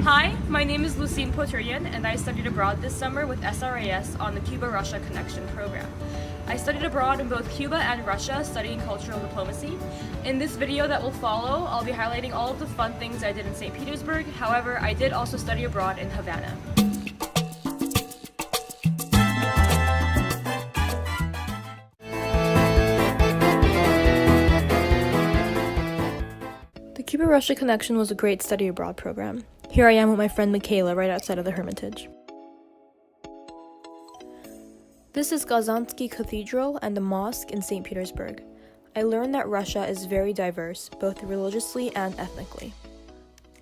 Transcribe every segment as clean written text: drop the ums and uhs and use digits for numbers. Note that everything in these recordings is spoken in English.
Hi, my name is Lucine Poturyan, and I studied abroad this summer with SRAS on the Cuba-Russia Connection program. I studied abroad in both Cuba and Russia, studying cultural diplomacy. In this video that will follow, I'll be highlighting all of the fun things I did in St. Petersburg. However, I did also study abroad in Havana. The Cuba-Russia Connection was a great study abroad program. Here I am with my friend Michaela right outside of the Hermitage. This is Kazansky Cathedral and the mosque in St. Petersburg. I learned that Russia is very diverse, both religiously and ethnically.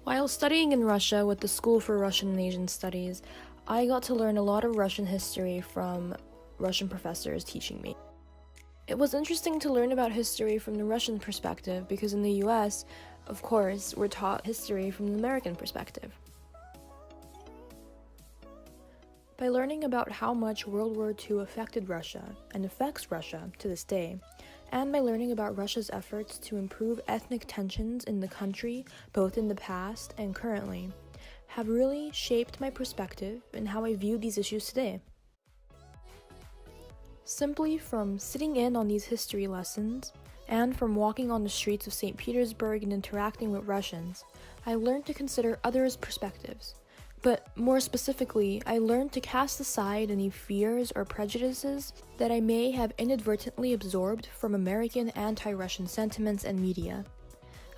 While studying in Russia with the School for Russian and Asian Studies, I got to learn a lot of Russian history from Russian professors teaching me. It was interesting to learn about history from the Russian perspective because in the US, of course, we're taught history from the American perspective. By learning about how much World War II affected Russia and affects Russia to this day, and by learning about Russia's efforts to improve ethnic tensions in the country, both in the past and currently, have really shaped my perspective and how I view these issues today. Simply from sitting in on these history lessons, and from walking on the streets of St. Petersburg and interacting with Russians, I learned to consider others' perspectives. But more specifically, I learned to cast aside any fears or prejudices that I may have inadvertently absorbed from American anti-Russian sentiments and media.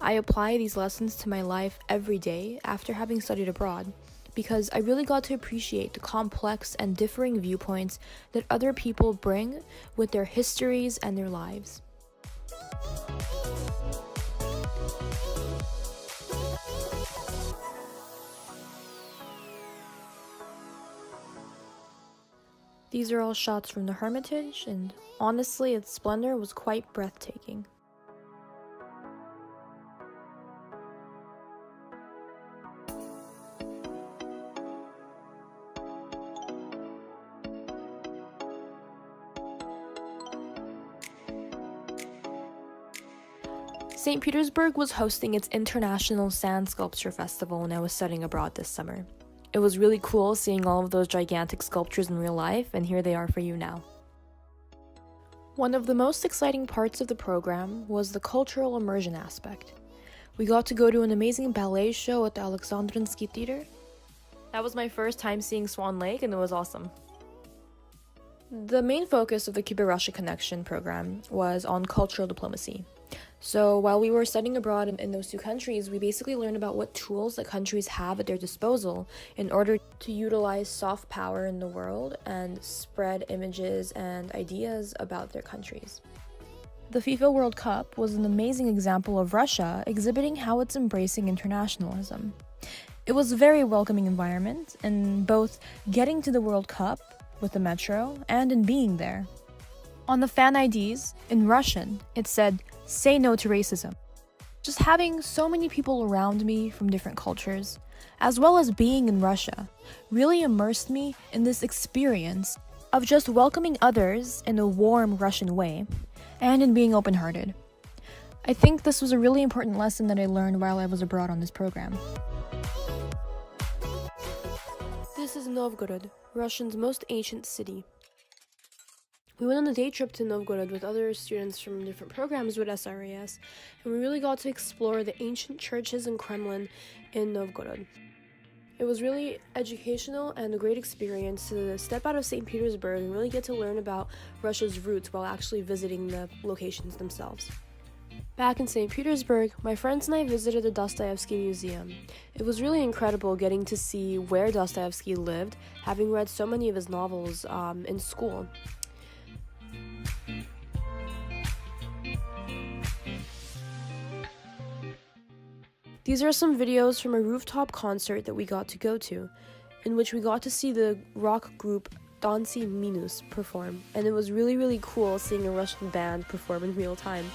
I apply these lessons to my life every day after having studied abroad, because I really got to appreciate the complex and differing viewpoints that other people bring with their histories and their lives. These are all shots from the Hermitage, and honestly, its splendor was quite breathtaking. St. Petersburg was hosting its International Sand Sculpture Festival when I was studying abroad this summer. It was really cool seeing all of those gigantic sculptures in real life, and here they are for you now. One of the most exciting parts of the program was the cultural immersion aspect. We got to go to an amazing ballet show at the Alexandrinsky Theater. That was my first time seeing Swan Lake, and it was awesome. The main focus of the Cuba-Russia Connection program was on cultural diplomacy. So while we were studying abroad in those two countries, we basically learned about what tools that countries have at their disposal in order to utilize soft power in the world and spread images and ideas about their countries. The FIFA World Cup was an amazing example of Russia exhibiting how it's embracing internationalism. It was a very welcoming environment in both getting to the World Cup with the metro and in being there. On the fan IDs, in Russian, it said, "Say no to racism." Just having so many people around me from different cultures, as well as being in Russia, really immersed me in this experience of just welcoming others in a warm Russian way, and in being open-hearted. I think this was a really important lesson that I learned while I was abroad on this program. This is Novgorod, Russia's most ancient city. We went on a day trip to Novgorod with other students from different programs with SRAS, and we really got to explore the ancient churches and Kremlin in Novgorod. It was really educational and a great experience to step out of St. Petersburg and really get to learn about Russia's roots while actually visiting the locations themselves. Back in St. Petersburg, my friends and I visited the Dostoevsky Museum. It was really incredible getting to see where Dostoevsky lived, having read so many of his novels in school. These are some videos from a rooftop concert that we got to go to, in which we got to see the rock group Tanci Minus perform, and it was really, really cool seeing a Russian band perform in real time.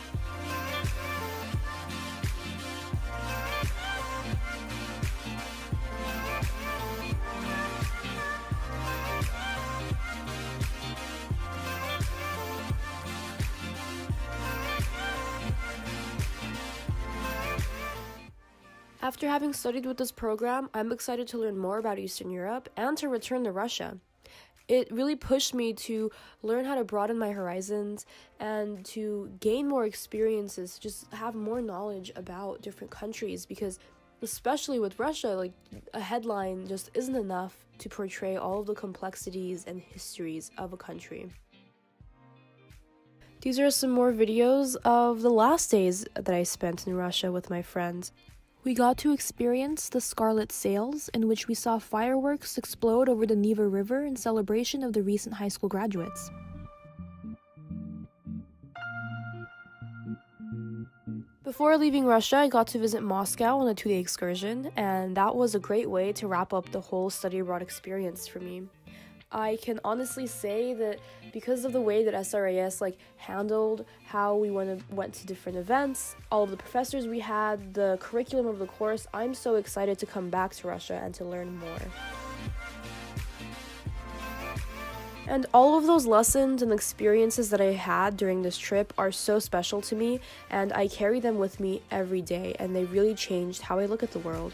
After having studied with this program, I'm excited to learn more about Eastern Europe and to return to Russia. It really pushed me to learn how to broaden my horizons and to gain more experiences, just have more knowledge about different countries, because especially with Russia, like, a headline just isn't enough to portray all of the complexities and histories of a country. These are some more videos of the last days that I spent in Russia with my friends. We got to experience the Scarlet Sails, in which we saw fireworks explode over the Neva River in celebration of the recent high school graduates. Before leaving Russia, I got to visit Moscow on a 2-day excursion, and that was a great way to wrap up the whole study abroad experience for me. I can honestly say that because of the way that SRAS handled how we went to different events, all of the professors we had, the curriculum of the course, I'm so excited to come back to Russia and to learn more. And all of those lessons and experiences that I had during this trip are so special to me, and I carry them with me every day, and they really changed how I look at the world.